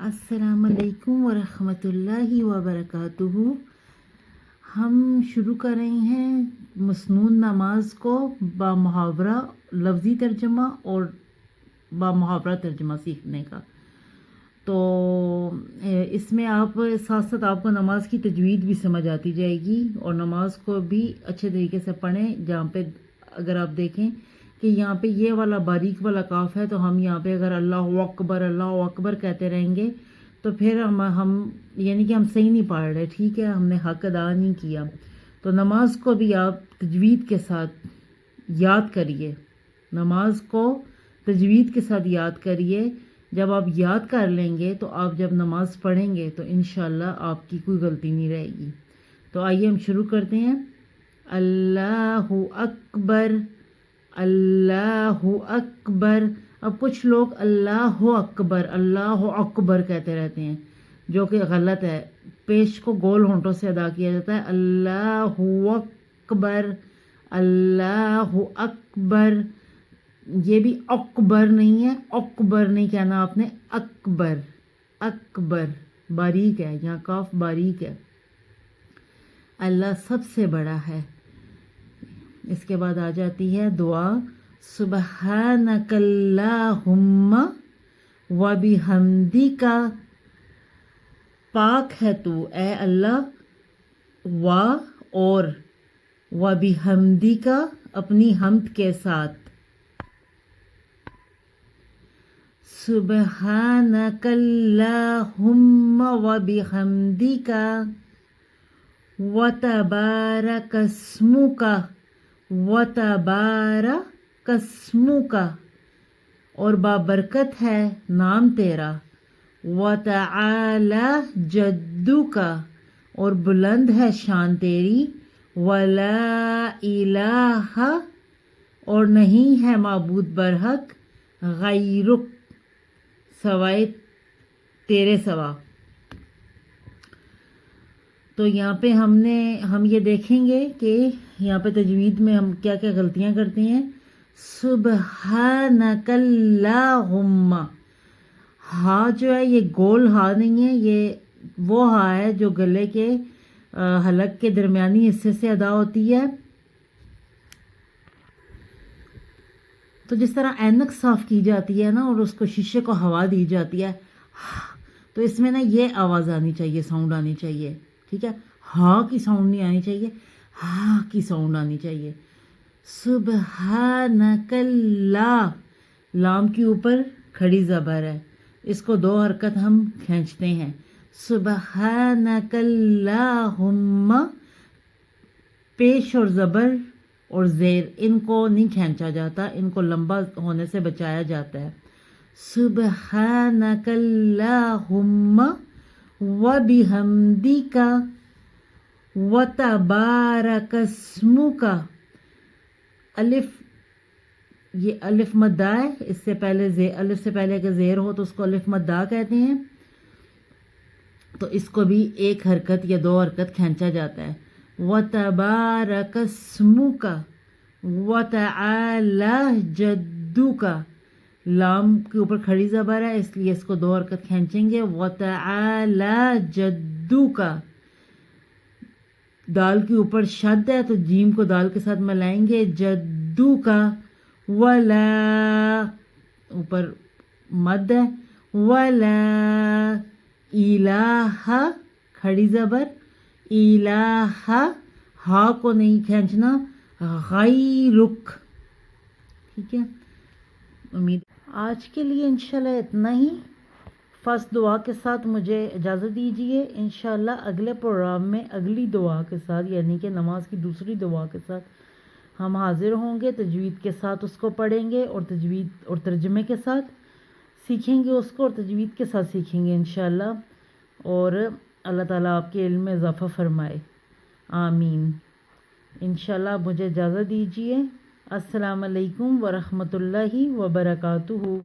अस्सलाम वालेकुम वरहमतुल्लाहि वबरकातुहू। हम शुरू कर रहे हैं मसनून नमाज को बामुहावरा लफ्ज़ी तर्जमा और बामुहावरा तर्जमा सीखने का। तो इसमें आप साथ साथ आपको नमाज की तजवीद भी समझ आती जाएगी और नमाज को भी अच्छे तरीके से पढ़ें। जहाँ पे अगर आप देखें कि यहाँ पे ये वाला बारीक वाला काफ है, तो हम यहाँ पे अगर अल्लाहु अकबर कहते रहेंगे तो फिर हम यानी कि हम सही नहीं पढ़ रहे, ठीक है, हमने हक अदा नहीं किया। तो नमाज को भी आप तजवीद के साथ याद करिए, नमाज को तजवीद के साथ याद करिए। जब आप याद कर लेंगे तो आप जब नमाज पढ़ेंगे तो इंशाल्लाह आपकी कोई गलती नहीं रहेगी। तो आइए हम शुरू करते हैं। अल्लाहु अकबर, अल्लाहु अकबर। अब कुछ लोग अल्लाहु अकबर कहते रहते हैं, जो कि गलत है। पेश को गोल होंठों से अदा किया जाता है। अल्लाहु अकबर, अल्लाहु अकबर। ये भी अकबर नहीं है, अकबर नहीं कहना आपने, अकबर, अकबर बारीक है, यहाँ काफ बारीक है। अल्लाह सबसे बड़ा है। इसके बाद आ जाती है दुआ, सुबहानकल्लाहुम्मा व बिहम्दिका। पाक है तू ए अल्लाह, व और व बिहम्दिका अपनी हम्द के साथ। सुबहानकल्लाहुम्मा व बिहम्दिका व तबारकस्मुका, व तबारकस्मुका और बाबरकत है नाम तेरा। व तआला जद्दुका और बुलंद है शान तेरी। वला इलाहा और नहीं है माबूद बरहक, गैरुक सवाए तेरे सवा। तो यहाँ पे हम ये देखेंगे कि यहाँ पे तजवीद में हम क्या क्या गलतियाँ करते हैं। सुबहानकल्लाहुम्मा, हा जो है ये गोल हा नहीं है, ये वो हा है जो गले के हलक के दरमियानी हिस्से से अदा होती है। तो जिस तरह ऐनक साफ की जाती है ना और उसको शीशे को हवा दी जाती है, तो इसमें ना ये आवाज़ आनी चाहिए, साउंड आनी चाहिए, ठीक है। हा की साउंड नहीं आनी चाहिए, हा की साउंड आनी चाहिए। सुबहानकल्ला, लाम के ऊपर खड़ी ज़बर है, इसको दो हरकत हम खींचते हैं। सुबहानकल्लाहुम्मा, पेश और ज़बर और ज़ेर इनको नहीं खींचा जाता, इनको लंबा होने से बचाया जाता है। सुबहानकल्लाहुम्मा व बिहम्दिका व तबारकस्मुका। अलिफ, ये अलिफ मद्दा है, इससे पहले अलिफ से पहले अगर ज़ेर हो तो उसको अलिफ मद्दा कहते हैं। तो इसको भी एक हरकत या दो हरकत खींचा जाता है। व तबारकस्मुका व तआला जद्दुका, लाम के ऊपर खड़ी ज़बर है इसलिए इसको दो हरकत खींचेंगे। व तआला जद्दुका, दाल के ऊपर शद है तो जीम को दाल के साथ मिलाएंगे। जद्दुका, वला ऊपर मद है। वला इलाहा खड़ी ज़बर, इलाहा हा को नहीं खींचना, गैरुक, ठीक है। उम्मीद आज के लिए इंशाल्लाह इतना ही। फर्स्ट दुआ के साथ मुझे इजाज़त दीजिए। इंशाल्लाह अगले प्रोग्राम में अगली दुआ के साथ, यानी कि नमाज की दूसरी दुआ के साथ हम हाजिर होंगे। तजवीद के साथ उसको पढ़ेंगे और तजवीद और तर्जमे के साथ सीखेंगे उसको और तजवीद के साथ सीखेंगे इंशाल्लाह। और अल्लाह ताला आपके इल्म में इजाफ़ा फरमाए, आमीन। इंशाल्लाह मुझे इजाज़त दीजिए। अस्सलाम वालेकुम वरहमतुल्लाहि वबरकातुहू।